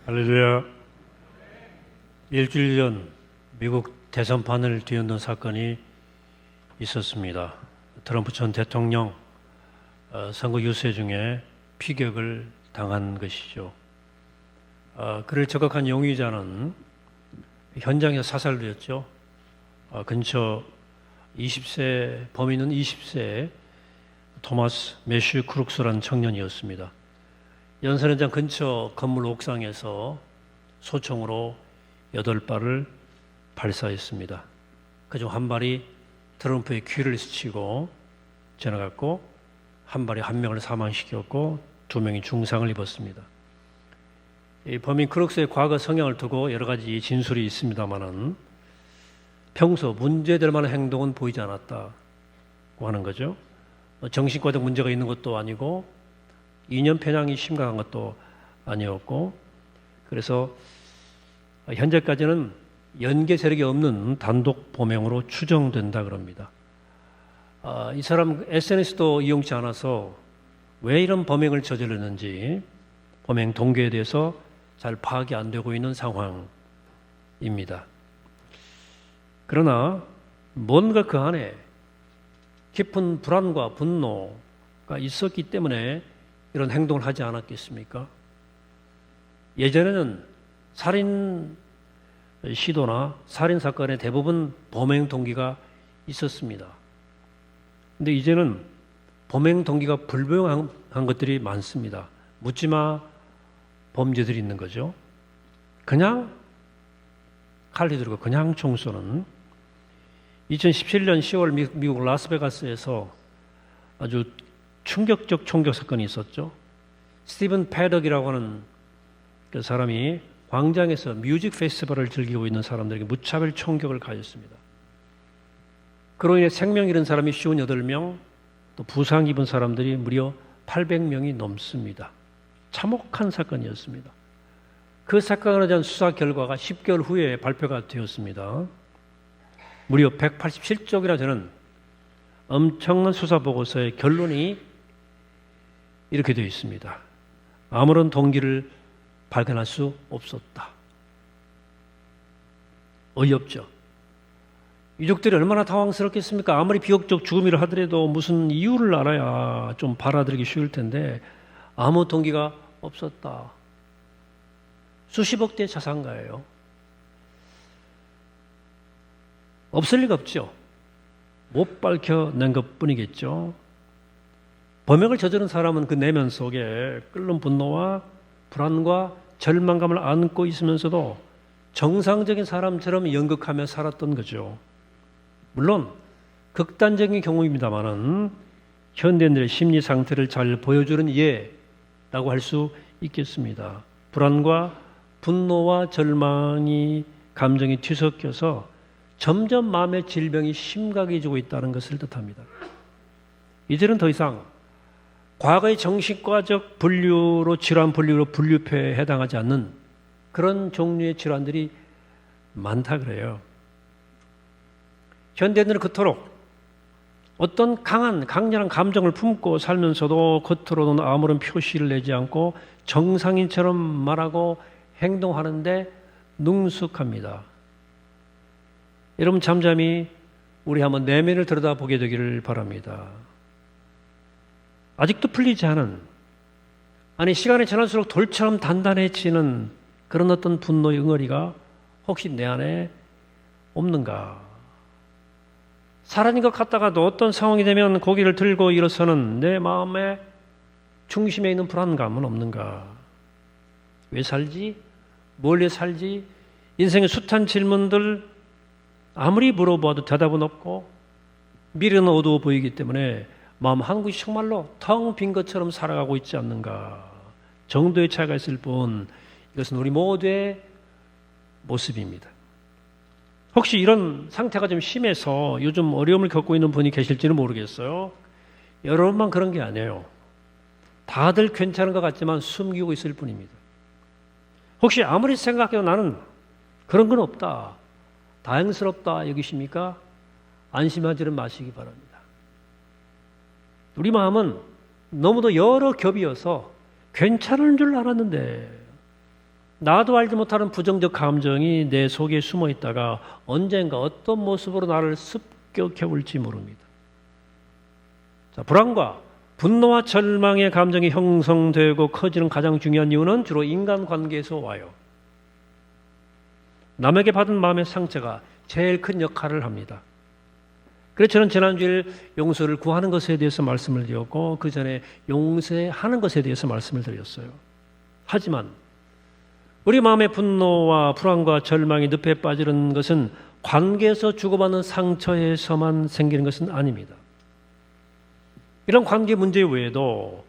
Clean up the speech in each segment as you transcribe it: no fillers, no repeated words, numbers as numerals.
할렐루야. 일주일 전 미국 대선판을 뒤흔든 사건이 있었습니다. 트럼프 전 대통령 선거 유세 중에 피격을 당한 것이죠. 그를 저격한 용의자는 현장에서 사살되었죠. 근처 20세, 범인은 20세 토마스 매슈 크룩스라는 청년이었습니다. 연설현장 근처 건물 옥상에서 소총으로 8발을 발사했습니다. 그중 한 발이 트럼프의 귀를 스치고 지나갔고, 한 발이 한 명을 사망시켰고 2명이 중상을 입었습니다. 이 범인 크룩스의 과거 성향을 두고 여러 가지 진술이 있습니다만은 평소 문제될 만한 행동은 보이지 않았다고 하는 거죠. 정신과적 문제가 있는 것도 아니고 이념 편향이 심각한 것도 아니었고, 그래서 현재까지는 연계 세력이 없는 단독 범행으로 추정된다 그럽니다. 이 사람 SNS도 이용치 않아서 왜 이런 범행을 저질렀는지 범행 동기에 대해서 잘 파악이 안 되고 있는 상황입니다. 그러나 뭔가 그 안에 깊은 불안과 분노가 있었기 때문에 이런 행동을 하지 않았겠습니까? 예전에는 살인 시도나 살인 사건의 대부분 범행 동기가 있었습니다. 근데 이제는 범행 동기가 불분명한 것들이 많습니다. 묻지마 범죄들이 있는 거죠. 그냥 칼 휘두르고 그냥 총 쏘는. 2017년 10월 미국 라스베가스에서 아주 충격적 총격 사건이 있었죠. 스티븐 패덕이라고 하는 그 사람이 광장에서 뮤직 페스티벌을 즐기고 있는 사람들에게 무차별 총격을 가했습니다. 그로 인해 생명 잃은 사람이 58명, 또 부상 입은 사람들이 무려 800명이 넘습니다. 참혹한 사건이었습니다. 그 사건에 대한 수사 결과가 10개월 후에 발표가 되었습니다. 무려 187쪽이나 되는 엄청난 수사 보고서의 결론이 이렇게 되어 있습니다. 아무런 동기를 발견할 수 없었다. 어이없죠. 유족들이 얼마나 당황스럽겠습니까? 아무리 비극적 죽음이라 하더라도 무슨 이유를 알아야 좀 받아들이기 쉬울 텐데 아무 동기가 없었다. 수십억 대의 자산가예요. 없을 리가 없죠. 못 밝혀낸 것뿐이겠죠. 범행을 저지른 사람은 그 내면 속에 끓는 분노와 불안과 절망감을 안고 있으면서도 정상적인 사람처럼 연극하며 살았던 거죠. 물론 극단적인 경우입니다만은 현대인들의 심리 상태를 잘 보여주는 예라고 할 수 있겠습니다. 불안과 분노와 절망이 감정이 뒤섞여서 점점 마음의 질병이 심각해지고 있다는 것을 뜻합니다. 이제는 더 이상 과거의 정신과적 분류로 질환 분류로 분류표에 해당하지 않는 그런 종류의 질환들이 많다 그래요. 현대인들은 그토록 어떤 강렬한 감정을 품고 살면서도 겉으로는 아무런 표시를 내지 않고 정상인처럼 말하고 행동하는데 능숙합니다. 여러분 잠잠히 우리 한번 내면을 들여다보게 되기를 바랍니다. 아직도 풀리지 않은, 시간이 지날수록 돌처럼 단단해지는 그런 어떤 분노의 응어리가 혹시 내 안에 없는가? 사라진 것 같다가도 어떤 상황이 되면 고개를 들고 일어서는 내 마음의 중심에 있는 불안감은 없는가? 왜 살지? 뭘로 살지? 인생의 숱한 질문들 아무리 물어봐도 대답은 없고 미래는 어두워 보이기 때문에 마음 한 곳이 정말로 텅 빈 것처럼 살아가고 있지 않는가 정도의 차이가 있을 뿐 이것은 우리 모두의 모습입니다. 혹시 이런 상태가 좀 심해서 요즘 어려움을 겪고 있는 분이 계실지는 모르겠어요. 여러분만 그런 게 아니에요. 다들 괜찮은 것 같지만 숨기고 있을 뿐입니다. 혹시 아무리 생각해도 나는 그런 건 없다, 다행스럽다 여기십니까? 안심하지는 마시기 바랍니다. 우리 마음은 너무도 여러 겹이어서 괜찮은 줄 알았는데 나도 알지 못하는 부정적 감정이 내 속에 숨어 있다가 언젠가 어떤 모습으로 나를 습격해 올지 모릅니다. 자, 불안과 분노와 절망의 감정이 형성되고 커지는 가장 중요한 이유는 주로 인간관계에서 와요. 남에게 받은 마음의 상처가 제일 큰 역할을 합니다. 그래서 저는 지난주일 용서를 구하는 것에 대해서 말씀을 드렸고 그 전에 용서하는 것에 대해서 말씀을 드렸어요. 하지만 우리 마음의 분노와 불안과 절망이 늪에 빠지는 것은 관계에서 주고받는 상처에서만 생기는 것은 아닙니다. 이런 관계 문제 외에도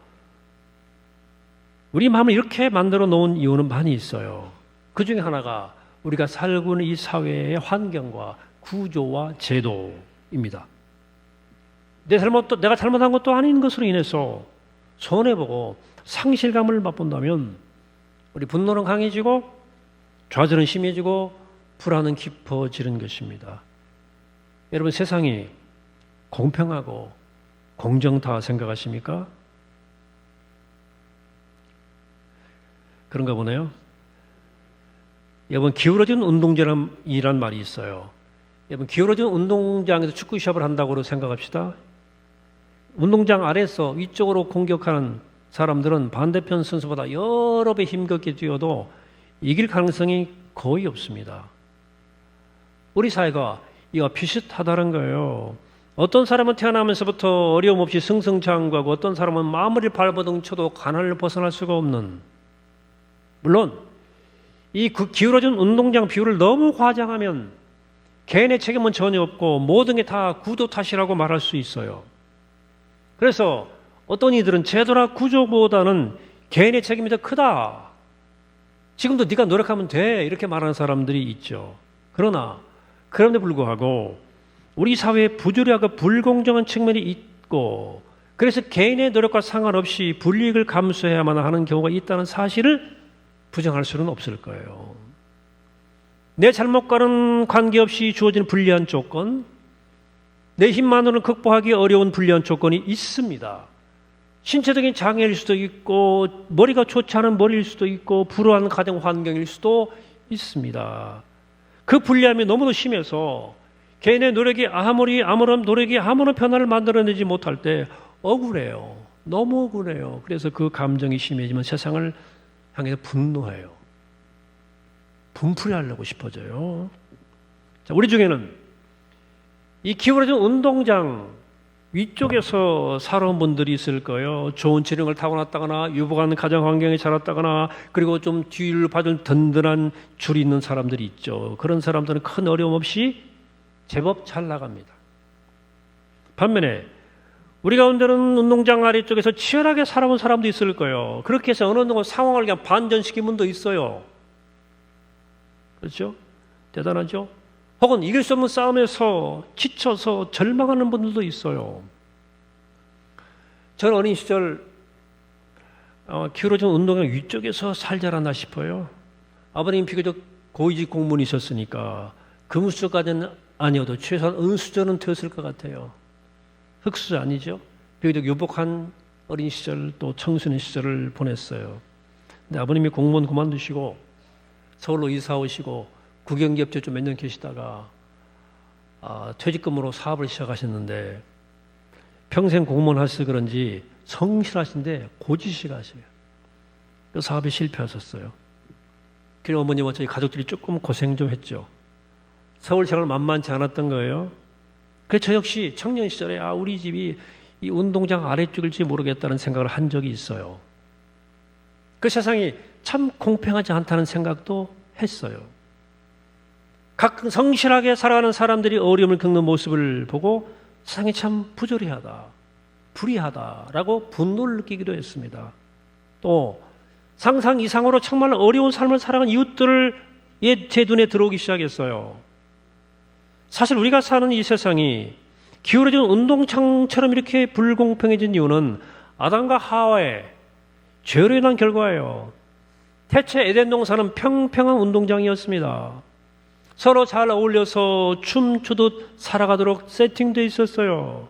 우리 마음을 이렇게 만들어 놓은 이유는 많이 있어요. 그 중에 하나가 우리가 살고 있는 이 사회의 환경과 구조와 제도입니다. 내가 잘못한 것도 아닌 것으로 인해서 손해보고 상실감을 맛본다면 우리 분노는 강해지고 좌절은 심해지고 불안은 깊어지는 것입니다. 여러분, 세상이 공평하고 공정다 생각하십니까? 그런가 보네요. 여러분, 기울어진 운동장이란 말이 있어요. 여러분, 기울어진 운동장에서 축구 시합을 한다고 생각합시다. 운동장 아래에서 위쪽으로 공격하는 사람들은 반대편 선수보다 여러 배 힘겹게 뛰어도 이길 가능성이 거의 없습니다. 우리 사회가 이와 비슷하다는 거예요. 어떤 사람은 태어나면서부터 어려움 없이 승승장구하고 어떤 사람은 마무리를 발버둥 쳐도 가난을 벗어날 수가 없는, 물론 이 기울어진 운동장 비율을 너무 과장하면 개인의 책임은 전혀 없고 모든 게 다 구도 탓이라고 말할 수 있어요. 그래서 어떤 이들은 제도나 구조보다는 개인의 책임이 더 크다. 지금도 네가 노력하면 돼. 이렇게 말하는 사람들이 있죠. 그러나 그럼에도 불구하고 우리 사회에 부조리하고 불공정한 측면이 있고 그래서 개인의 노력과 상관없이 불이익을 감수해야만 하는 경우가 있다는 사실을 부정할 수는 없을 거예요. 내 잘못과는 관계없이 주어진 불리한 조건, 내 힘만으로는 극복하기 어려운 불리한 조건이 있습니다. 신체적인 장애일 수도 있고 머리가 좋지 않은 머리일 수도 있고 불우한 가정 환경일 수도 있습니다. 그 불리함이 너무도 심해서 개인의 노력이 아무런 변화를 만들어내지 못할 때 억울해요. 너무 억울해요. 그래서 그 감정이 심해지면 세상을 향해서 분노해요. 분풀이하려고 싶어져요. 자, 우리 중에는 이 기울어진 운동장 위쪽에서 살아온 분들이 있을 거예요. 좋은 지능을 타고났다거나 유복한 가정 환경에 자랐다거나 그리고 좀 뒤를 봐준 든든한 줄이 있는 사람들이 있죠. 그런 사람들은 큰 어려움 없이 제법 잘 나갑니다. 반면에 우리 가운데는 운동장 아래쪽에서 치열하게 살아온 사람도 있을 거예요. 그렇게 해서 어느 정도 상황을 그냥 반전시킨 분도 있어요. 그렇죠? 대단하죠? 혹은 이길 수 없는 싸움에서 지쳐서 절망하는 분들도 있어요. 저는 어린 시절 기울어진 운동장 위쪽에서 살자랐나 싶어요. 아버님 비교적 고위직 공무원이셨으니까 금수저까지는 아니어도 최소한 은수저는 되었을 것 같아요. 흑수저 아니죠? 비교적 유복한 어린 시절 또 청소년 시절을 보냈어요. 근데 아버님이 공무원 그만두시고 서울로 이사 오시고 국영기업체 좀 몇 년 계시다가 퇴직금으로 사업을 시작하셨는데 평생 공무원 하셔서 그런지 성실하신데 고지식하세요. 그 사업에 실패하셨어요. 그래서 어머니와 저희 가족들이 조금 고생 좀 했죠. 서울 생활 만만치 않았던 거예요. 그래서 저 역시 청년 시절에 우리 집이 이 운동장 아래쪽일지 모르겠다는 생각을 한 적이 있어요. 그 세상이 참 공평하지 않다는 생각도 했어요. 가끔 성실하게 살아가는 사람들이 어려움을 겪는 모습을 보고 세상이 참 부조리하다, 불의하다라고 분노를 느끼기도 했습니다. 또 상상 이상으로 정말 어려운 삶을 살아가는 이웃들을 제 눈에 들어오기 시작했어요. 사실 우리가 사는 이 세상이 기울어진 운동장처럼 이렇게 불공평해진 이유는 아담과 하와의 죄로 인한 결과예요. 태초에 에덴 동산은 평평한 운동장이었습니다. 서로 잘 어울려서 춤추듯 살아가도록 세팅되어 있었어요.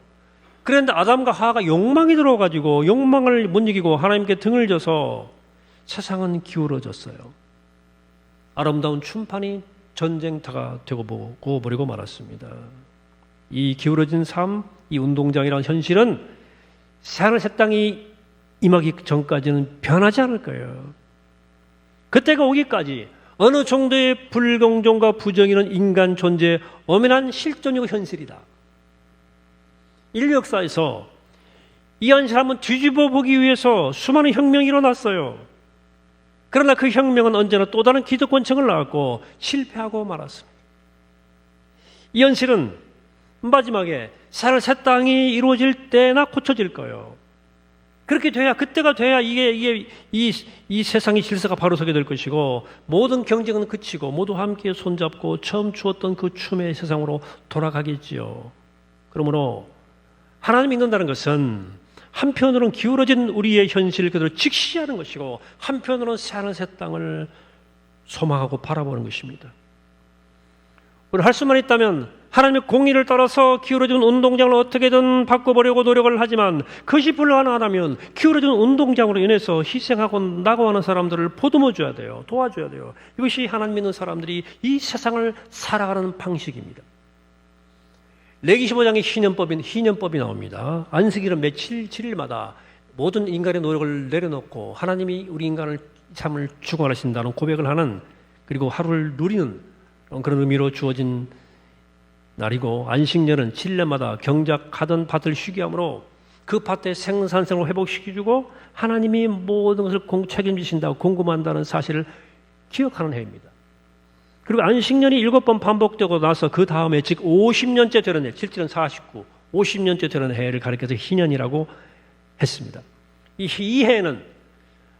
그런데 아담과 하와가 욕망이 들어가지고 욕망을 못 이기고 하나님께 등을 져서 세상은 기울어졌어요. 아름다운 춤판이 전쟁터가 되고 버리고 말았습니다. 이 기울어진 삶, 이 운동장이라는 현실은 새하늘 새 땅이 임하기 전까지는 변하지 않을 거예요. 그때가 오기까지 어느 정도의 불공정과 부정의는 인간 존재의 엄연한 실존이고 현실이다. 인류 역사에서 이 현실 한번 뒤집어 보기 위해서 수많은 혁명이 일어났어요. 그러나 그 혁명은 언제나 또 다른 기득권층을 낳았고 실패하고 말았습니다. 이 현실은 마지막에 새하늘 새 땅이 이루어질 때나 고쳐질 거예요. 그렇게 돼야, 그때가 돼야 이 세상의 질서가 바로 서게 될 것이고, 모든 경쟁은 그치고 모두 함께 손잡고 처음 추었던 그 춤의 세상으로 돌아가겠지요. 그러므로 하나님 믿는다는 것은 한편으로는 기울어진 우리의 현실을 그대로 직시하는 것이고, 한편으로는 새하늘 새 땅을 소망하고 바라보는 것입니다. 우리 할 수만 있다면 하나님의 공의를 따라서 기울어진 운동장을 어떻게든 바꿔보려고 노력을 하지만, 그것이 불가능하다면 기울어진 운동장으로 인해서 희생하고 낙오하는 사람들을 보듬어 줘야 돼요. 도와줘야 돼요. 이것이 하나님 믿는 사람들이 이 세상을 살아가는 방식입니다. 레기 15장에 희년법이 나옵니다. 안식일은 며칠 7일마다 모든 인간의 노력을 내려놓고 하나님이 우리 인간을 삶을 주관하신다는 고백을 하는, 그리고 하루를 누리는 그런 의미로 주어진 날이고, 안식년은 7년마다 경작하던 밭을 쉬게 하므로 그 밭의 생산성을 회복시켜주고 하나님이 모든 것을 책임지신다고 공급한다는 사실을 기억하는 해입니다. 그리고 안식년이 7번 반복되고 나서 그 다음에 즉 50년째 되는 해, 실제는 49, 50년째 되는 해를 가리켜서 희년이라고 했습니다. 이 해에는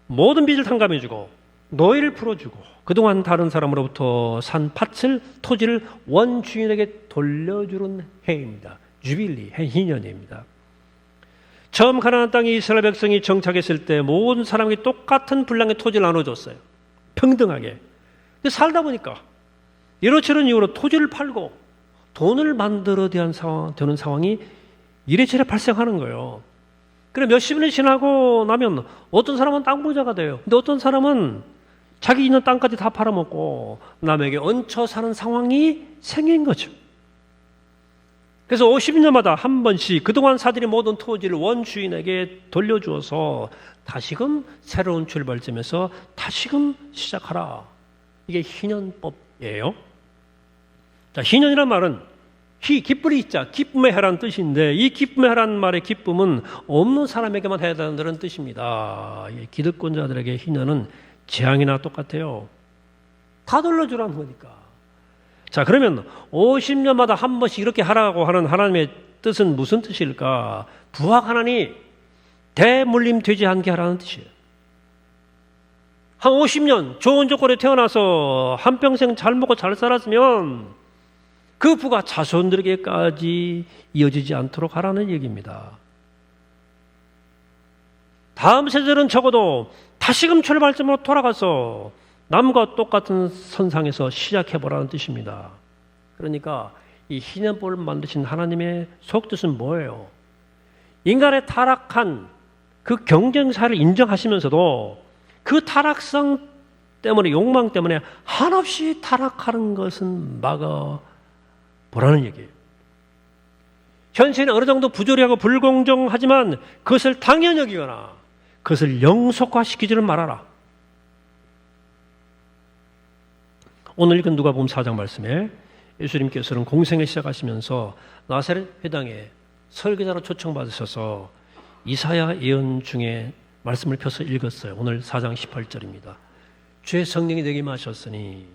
모든 빚을 탕감해주고 노예를 풀어주고 그동안 다른 사람으로부터 산 밭을, 토지를 원주인에게 돌려주는 해입니다. 주빌리, 희년입니다. 처음 가나안 땅에 이스라엘 백성이 정착했을 때 모든 사람에게 똑같은 분량의 토지를 나눠줬어요. 평등하게. 근데 살다 보니까 이러저런 이유로 토지를 팔고 돈을 만들어야 되는 상황이 이래저래 발생하는 거예요. 그래 몇십 년이 지나고 나면 어떤 사람은 땅 부자가 돼요. 근데 어떤 사람은 자기 있는 땅까지 다 팔아먹고 남에게 얹혀 사는 상황이 생긴 거죠. 그래서 50년마다 한 번씩 그동안 사들인 모든 토지를 원주인에게 돌려주어서 다시금 새로운 출발점에서 다시금 시작하라. 이게 희년법이에요. 자, 희년이란 말은 기쁘리 있자, 기쁨의 해라는 뜻인데, 이 기쁨의 해라는 말의 기쁨은 없는 사람에게만 해야 된다는 뜻입니다. 기득권자들에게 희년은 재앙이나 똑같아요. 다 돌려주라는 거니까. 자, 그러면 50년마다 한 번씩 이렇게 하라고 하는 하나님의 뜻은 무슨 뜻일까? 부하가난이 대물림 되지 않게 하라는 뜻이에요. 한 50년 좋은 조건에 태어나서 한평생 잘 먹고 잘 살았으면 그 부가 자손들에게까지 이어지지 않도록 하라는 얘기입니다. 다음 세대는 적어도 다시금 출발점으로 돌아가서 남과 똑같은 선상에서 시작해보라는 뜻입니다. 그러니까 이 희년법을 만드신 하나님의 속뜻은 뭐예요? 인간의 타락한 그 경쟁사를 인정하시면서도 그 타락성 때문에, 욕망 때문에 한없이 타락하는 것은 막아보라는 얘기예요. 현실은 어느 정도 부조리하고 불공정하지만 그것을 당연히 여기거나 그것을 영속화시키지를 말아라. 오늘 읽은 누가복음 4장 말씀에 예수님께서는 공생을 시작하시면서 나사렛 회당에 설교자로 초청받으셔서 이사야 예언 중에 말씀을 펴서 읽었어요. 오늘 4장 18절입니다. 주의 성령이 내게 임하셨으니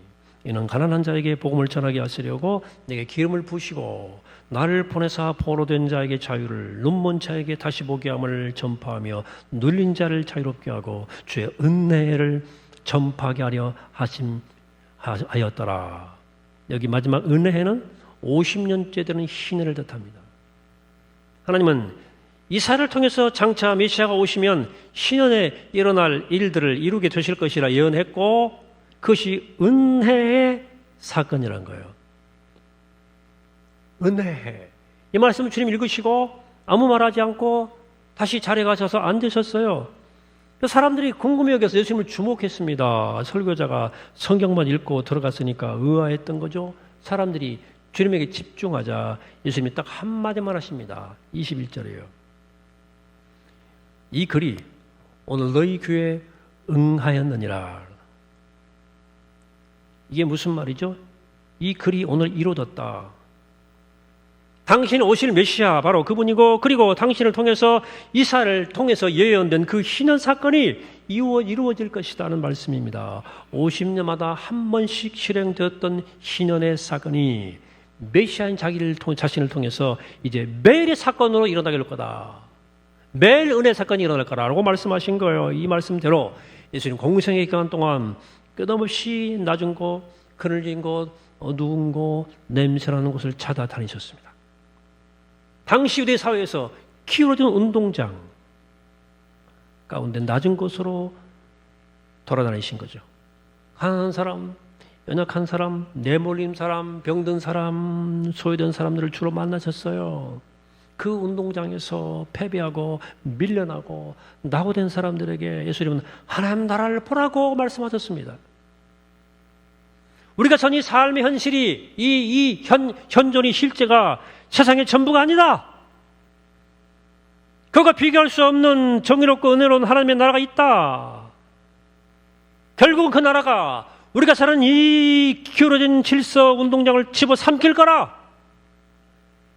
이는 가난한 자에게 복음을 전하게 하시려고 내게 기름을 부으시고 나를 보내사 포로된 자에게 자유를, 눈먼 자에게 다시 보게 함을 전파하며 눌린 자를 자유롭게 하고 주의 은혜를 전파하게 하려 하였더라. 여기 마지막 은혜는 50년째 되는 희년을 뜻합니다. 하나님은 이사를 통해서 장차 메시아가 오시면 희년에 일어날 일들을 이루게 되실 것이라 예언했고, 그것이 은혜의 사건이라는 거예요. 은혜. 이 말씀을 주님 읽으시고 아무 말하지 않고 다시 자리에 가셔서 앉으셨어요. 사람들이 궁금해 여겨서 예수님을 주목했습니다. 설교자가 성경만 읽고 들어갔으니까 의아했던 거죠. 사람들이 주님에게 집중하자 예수님이 딱 한마디만 하십니다. 21절이에요. 이 글이 오늘 너희 귀에 응하였느니라. 이게 무슨 말이죠? 이 글이 오늘 이루어졌다. 당신이 오실 메시아 바로 그분이고, 그리고 당신을 통해서 이사를 통해서 예언된 그 희년 사건이 이루어질 것이라는 말씀입니다. 50년마다 한 번씩 실행되었던 희년의 사건이 메시아인 자신을 통해서 이제 매일의 사건으로 일어나게 될 거다. 매일 은혜 사건이 일어날 거라고 말씀하신 거예요. 이 말씀대로 예수님 공생의 기간 동안 끝없이 낮은 곳, 그늘진 곳, 어두운 곳, 냄새나는 곳을 찾아다니셨습니다. 당시 유대 사회에서 기울어진 운동장 가운데 낮은 곳으로 돌아다니신 거죠. 가난한 사람, 연약한 사람, 내몰린 사람, 병든 사람, 소외된 사람들을 주로 만나셨어요. 그 운동장에서 패배하고 밀려나고 낙오된 사람들에게 예수님은 하나님 나라를 보라고 말씀하셨습니다. 우리가 전 이 삶의 현실이 이 현존이 실제가 세상의 전부가 아니다. 그가 비교할 수 없는 정의롭고 은혜로운 하나님의 나라가 있다. 결국은 그 나라가 우리가 사는 이 기울어진 질서 운동장을 집어삼킬 거라.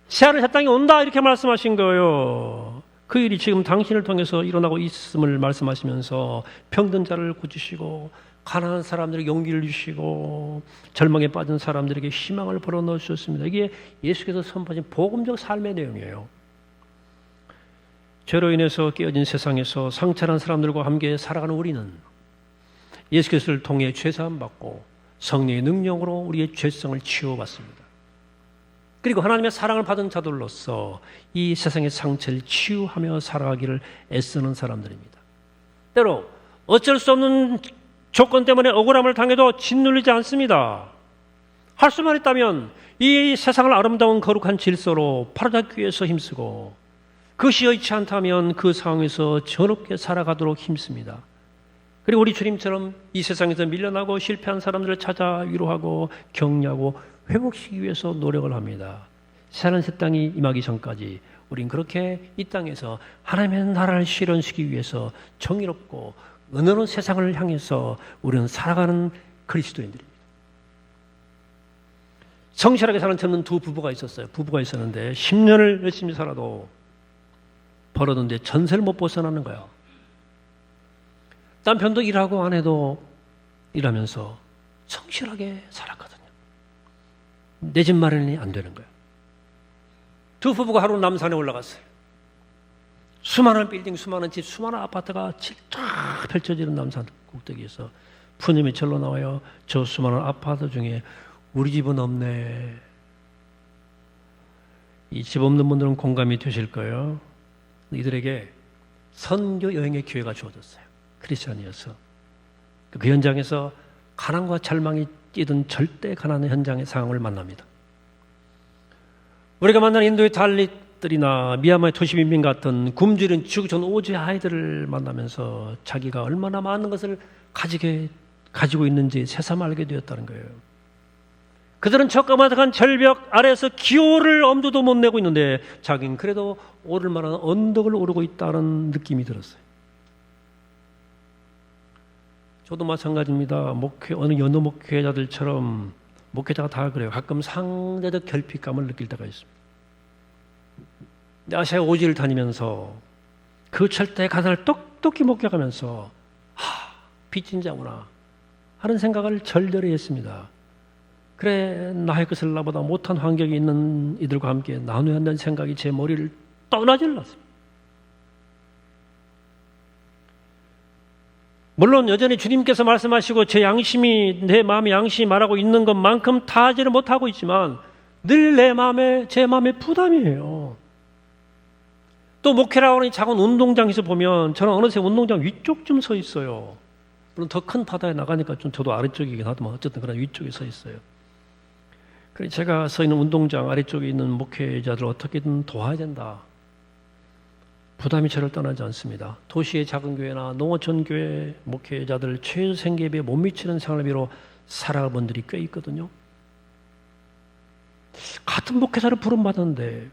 새하늘 새 땅이 온다 이렇게 말씀하신 거예요. 그 일이 지금 당신을 통해서 일어나고 있음을 말씀하시면서 병든 자를 고치시고 가난한 사람들에게 용기를 주시고 절망에 빠진 사람들에게 희망을 불어넣어 주셨습니다. 이게 예수께서 선포하신 복음적 삶의 내용이에요. 죄로 인해서 깨어진 세상에서 상처난 사람들과 함께 살아가는 우리는 예수께서를 통해 죄사함 받고 성령의 능력으로 우리의 죄성을 치유받습니다. 그리고 하나님의 사랑을 받은 자들로서 이 세상의 상처를 치유하며 살아가기를 애쓰는 사람들입니다. 때로 어쩔 수 없는 조건 때문에 억울함을 당해도 짓눌리지 않습니다. 할 수만 있다면 이 세상을 아름다운 거룩한 질서로 바로잡기 위해서 힘쓰고, 그것이 여의치 않다면 그 상황에서 정롭게 살아가도록 힘씁니다. 그리고 우리 주님처럼 이 세상에서 밀려나고 실패한 사람들을 찾아 위로하고 격려하고 회복시키기 위해서 노력을 합니다. 새하늘 새 땅이 임하기 전까지 우린 그렇게 이 땅에서 하나님의 나라를 실현시키기 위해서 정의롭고 은혜로운 세상을 향해서 우리는 살아가는 그리스도인들입니다. 성실하게 사는 젊은 두 부부가 있었어요. 부부가 있었는데 10년을 열심히 살아도 벌었는데 전세를 못 벗어나는 거예요. 남편도 일하고 아내도 일하면서 성실하게 살았거든요. 내 집 마련이 안 되는 거예요. 두 부부가 하루 남산에 올라갔어요. 수많은 빌딩, 수많은 집, 수많은 아파트가 쫙 펼쳐지는 남산 꼭대기에서 푸념이 절로 나와요. 저 수많은 아파트 중에 우리 집은 없네. 이 집 없는 분들은 공감이 되실 거예요. 이들에게 선교 여행의 기회가 주어졌어요. 크리스천이어서. 그 현장에서 가난과 절망이 뛰던 절대 가난의 현장의 상황을 만납니다. 우리가 만난 인도의 달릿들이나 미얀마의 토시민민 같은 굶주린 죽은 오지의 아이들을 만나면서 자기가 얼마나 많은 것을 가지고 있는지 새삼 알게 되었다는 거예요. 그들은 저 까마득한 절벽 아래에서 기호를 엄두도 못 내고 있는데 자기는 그래도 오를 만한 언덕을 오르고 있다는 느낌이 들었어요. 저도 마찬가지입니다. 어느 여느 목회자들처럼 목회자가 다 그래요. 가끔 상대적 결핍감을 느낄 때가 있습니다. 아시아 오지를 다니면서 그 철대의 가난을 똑똑히 목격하면서 빚진 자구나 하는 생각을 절절히 했습니다. 그래, 나의 것을 나보다 못한 환경에 있는 이들과 함께 나눠야 한다는 생각이 제 머리를 떠나질렀습니다. 물론 여전히 주님께서 말씀하시고 제 마음의 양심이 말하고 있는 것만큼 다 하지를 못하고 있지만 늘 제 마음의 부담이에요. 또 목회라고 하는 작은 운동장에서 보면 저는 어느새 운동장 위쪽쯤 서 있어요. 물론 더 큰 바다에 나가니까 좀 저도 아래쪽이긴 하지만 어쨌든 그런 위쪽에 서 있어요. 그래서 제가 서 있는 운동장 아래쪽에 있는 목회자들 어떻게든 도와야 된다. 부담이 저를 떠나지 않습니다. 도시의 작은 교회나 농어촌 교회 목회자들 최저 생계비에 못 미치는 생활비로 살아갈 분들이 꽤 있거든요. 같은 목회자를 부름받았는데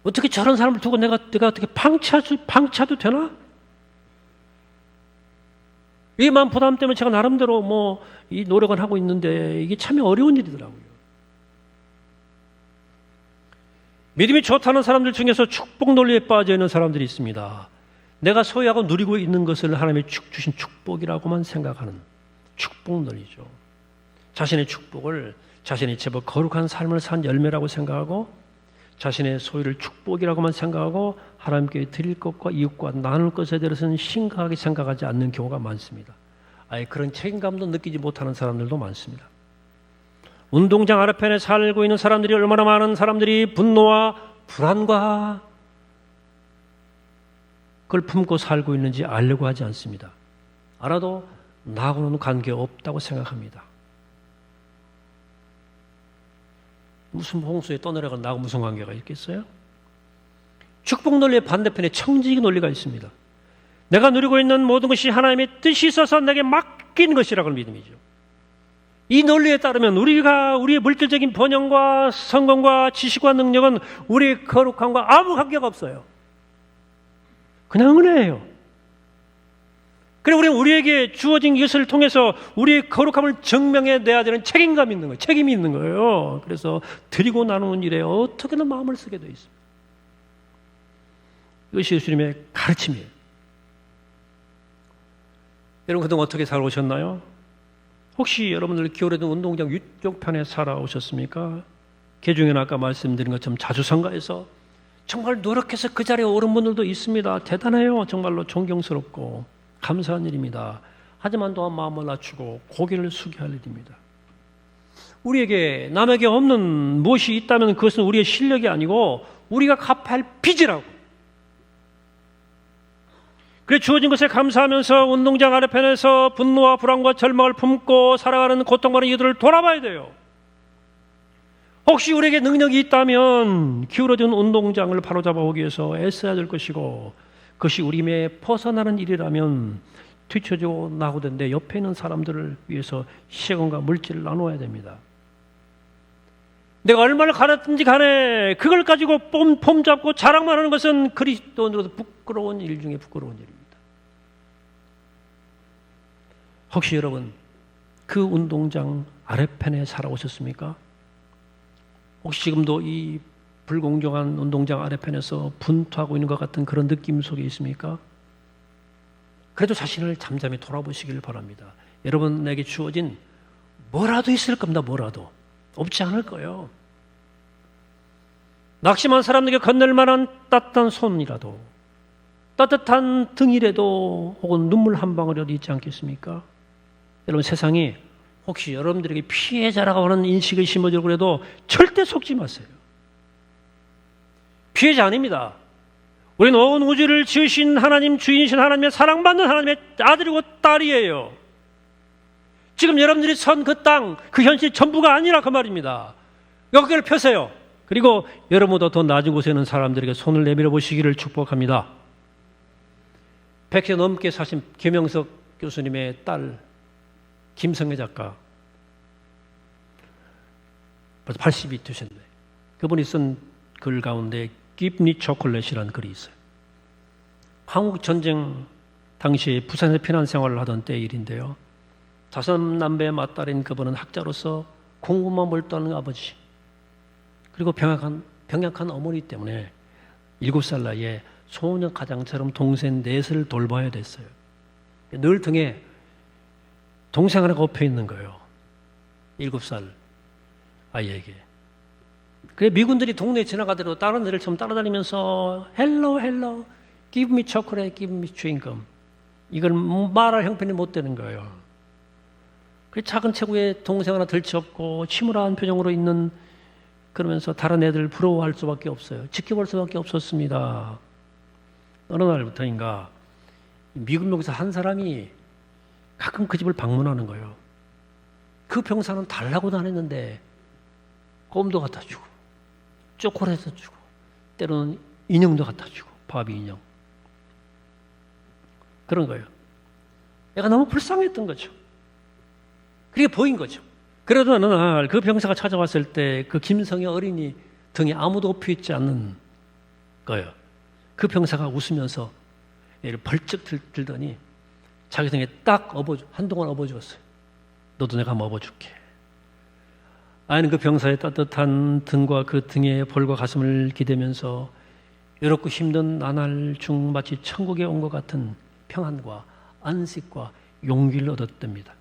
어떻게 저런 사람을 두고 내가 어떻게 방치해도 되나? 이만 부담 때문에 제가 나름대로 이 노력을 하고 있는데 이게 참 어려운 일이더라고요. 믿음이 좋다는 사람들 중에서 축복 논리에 빠져 있는 사람들이 있습니다. 내가 소유하고 누리고 있는 것을 하나님이 주신 축복이라고만 생각하는 축복 논리죠. 자신의 축복을 자신이 제법 거룩한 삶을 산 열매라고 생각하고 자신의 소유를 축복이라고만 생각하고 하나님께 드릴 것과 이웃과 나눌 것에 대해서는 심각하게 생각하지 않는 경우가 많습니다. 아예 그런 책임감도 느끼지 못하는 사람들도 많습니다. 운동장 아래편에 살고 있는 사람들이 얼마나 많은 사람들이 분노와 불안과 그걸 품고 살고 있는지 알려고 하지 않습니다. 알아도 나하고는 관계없다고 생각합니다. 무슨 홍수에 떠내려간 나하고 무슨 관계가 있겠어요? 축복 논리의 반대편에 청지기 논리가 있습니다. 내가 누리고 있는 모든 것이 하나님의 뜻이 있어서 내게 맡긴 것이라고 하는 믿음이죠. 이 논리에 따르면 우리의 물질적인 번영과 성공과 지식과 능력은 우리의 거룩함과 아무 관계가 없어요. 그냥 은혜예요. 그리고 우리는 우리에게 주어진 이것을 통해서 우리의 거룩함을 증명해내야 되는 책임감이 있는 거예요. 책임이 있는 거예요. 그래서 드리고 나누는 일에 어떻게든 마음을 쓰게 되어 있습니다. 이것이 예수님의 가르침이에요. 여러분 그동안 어떻게 살아오셨나요? 혹시 여러분들 기울어진 운동장 위쪽편에 살아오셨습니까? 개중에는 아까 말씀드린 것처럼 자주성가해서 정말 노력해서 그 자리에 오른 분들도 있습니다. 대단해요. 정말로 존경스럽고 감사한 일입니다. 하지만 또한 마음을 낮추고 고개를 숙여야 할 일입니다. 우리에게 남에게 없는 무엇이 있다면 그것은 우리의 실력이 아니고 우리가 갚아야 할 빚이라고. 그래 주어진 것에 감사하면서 운동장 아래편에서 분노와 불안과 절망을 품고 살아가는 고통받는 이들을 돌아봐야 돼요. 혹시 우리에게 능력이 있다면 기울어진 운동장을 바로잡아 오기 위해서 애써야 될 것이고 그것이 우리 힘에 벗어나는 일이라면 뒤처지고 나고된데 옆에 있는 사람들을 위해서 시간과 물질을 나눠야 됩니다. 내가 얼마나 가르쳤든지 간에 그걸 가지고 폼 잡고 자랑만 하는 것은 그리스도인으로서 부끄러운 일 중에 부끄러운 일입니다. 혹시 여러분 그 운동장 아래편에 살아오셨습니까? 혹시 지금도 이 불공정한 운동장 아래편에서 분투하고 있는 것 같은 그런 느낌 속에 있습니까? 그래도 자신을 잠잠히 돌아보시길 바랍니다. 여러분에게 주어진 뭐라도 있을 겁니다. 뭐라도. 없지 않을 거예요. 낙심한 사람에게 건넬 만한 따뜻한 손이라도 따뜻한 등이라도 혹은 눈물 한 방울이라도 있지 않겠습니까? 여러분 세상이 혹시 여러분들에게 피해자라고 하는 인식을 심어주려고 해도 절대 속지 마세요. 피해자 아닙니다. 우리는 온 우주를 지으신 하나님, 주인이신 하나님의 사랑받는 하나님의 아들이고 딸이에요. 지금 여러분들이 선 그 땅, 그 현실 전부가 아니라 그 말입니다. 여기를 펴세요. 그리고 여러분보다 더 낮은 곳에 있는 사람들에게 손을 내밀어 보시기를 축복합니다. 100세 넘게 사신 김영석 교수님의 딸 김성애 작가 벌써 80이 되셨네. 그분이 쓴 글 가운데 Give me chocolate이라는 글이 있어요. 한국 전쟁 당시에 부산에서 피난 생활을 하던 때 일인데요. 5남매의 맏딸인 그분은 학자로서 공부만 몰두하는 아버지 그리고 병약한 어머니 때문에 7살 나이에 소녀 가장처럼 동생 넷을 돌봐야 됐어요. 늘 등에 동생 하나가 엎여 있는 거예요. 7살 아이에게. 그래 미군들이 동네에 지나가더라도 다른 애를 좀 따라다니면서 헬로 give me chocolate, give me chewing gum 이걸 말할 형편이 못 되는 거예요. 그 작은 체구에 동생 하나 들치없고 침울한 표정으로 있는 그러면서 다른 애들 부러워할 수밖에 없어요. 지켜볼 수밖에 없었습니다. 어느 날부터인가 미군 병사 한 사람이 가끔 그 집을 방문하는 거예요. 그 병사는 달라고 다녔는데 껌도 갖다 주고 초콜릿도 주고 때로는 인형도 갖다 주고 바비 인형. 그런 거예요. 얘가 너무 불쌍했던 거죠. 그게 보인 거죠. 그래도 어느 날 그 병사가 찾아왔을 때 그 김성의 어린이 등에 아무도 엎혀있지 않는 거예요. 그 병사가 웃으면서 얘를 벌쩍 들더니 자기 등에 딱 한동안 업어주었어요. 너도 내가 한번 업어줄게. 아이는 그 병사의 따뜻한 등과 그 등의 볼과 가슴을 기대면서 외롭고 힘든 나날 중 마치 천국에 온 것 같은 평안과 안식과 용기를 얻었답니다.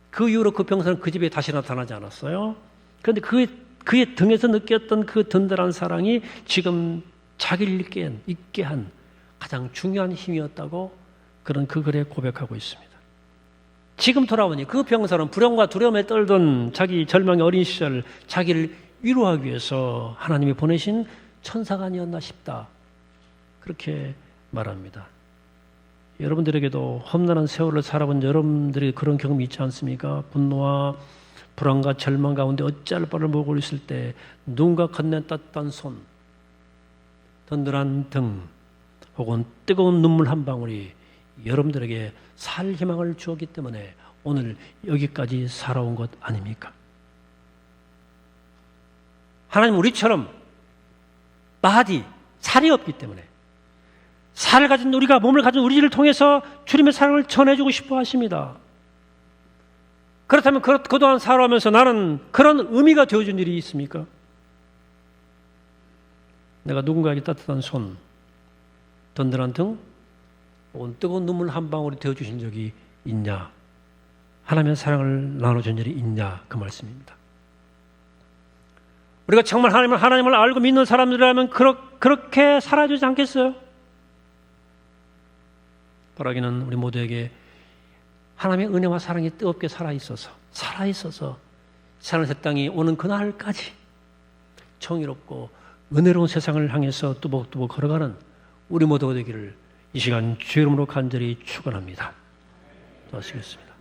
그 이후로 그 병사는 그 집에 다시 나타나지 않았어요. 그런데 그의 등에서 느꼈던 그 든든한 사랑이 지금 자기를 있게 한 가장 중요한 힘이었다고 그런 그 글에 고백하고 있습니다. 지금 돌아보니 그 병사는 불안과 두려움에 떨던 자기 절망의 어린 시절 자기를 위로하기 위해서 하나님이 보내신 천사가 아니었나 싶다. 그렇게 말합니다. 여러분들에게도 험난한 세월을 살아본 여러분들이 그런 경험이 있지 않습니까? 분노와 불안과 절망 가운데 어찌할 바를 모르고 있을 때 누군가 건넨 따뜻한 손, 든든한 등 혹은 뜨거운 눈물 한 방울이 여러분들에게 살 희망을 주었기 때문에 오늘 여기까지 살아온 것 아닙니까? 하나님 우리처럼 살이 없기 때문에 살을 가진 우리가 몸을 가진 우리를 통해서 주님의 사랑을 전해주고 싶어 하십니다. 그렇다면 그동안 살아오면서 나는 그런 의미가 되어준 일이 있습니까? 내가 누군가에게 따뜻한 손, 든든한 등 혹은 뜨거운 눈물 한 방울이 되어주신 적이 있냐? 하나님의 사랑을 나눠준 일이 있냐? 그 말씀입니다. 우리가 정말 하나님을 알고 믿는 사람들이라면 그렇게 살아주지 않겠어요? 바라기는 우리 모두에게 하나님의 은혜와 사랑이 뜨겁게 살아있어서 하늘 땅이 오는 그날까지 정의롭고 은혜로운 세상을 향해서 뚜벅뚜벅 걸어가는 우리 모두가 되기를 이 시간 주의 이름으로 간절히 축원합니다. 도와주시겠습니다.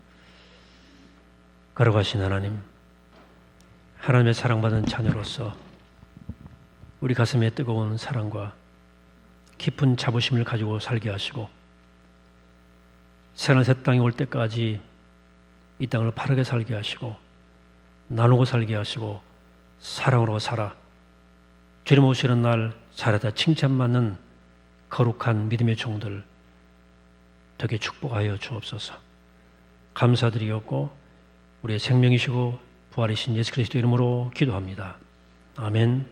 걸어가신 하나님, 하나님의 사랑받은 자녀로서 우리 가슴에 뜨거운 사랑과 깊은 자부심을 가지고 살게 하시고 새하늘 새 땅이 올 때까지 이 땅을 바르게 살게 하시고 나누고 살게 하시고 사랑으로 살아 주님 오시는 날 잘하다 칭찬받는 거룩한 믿음의 종들 되게 축복하여 주옵소서. 감사드리옵고 우리의 생명이시고 부활이신 예수 그리스도 이름으로 기도합니다. 아멘.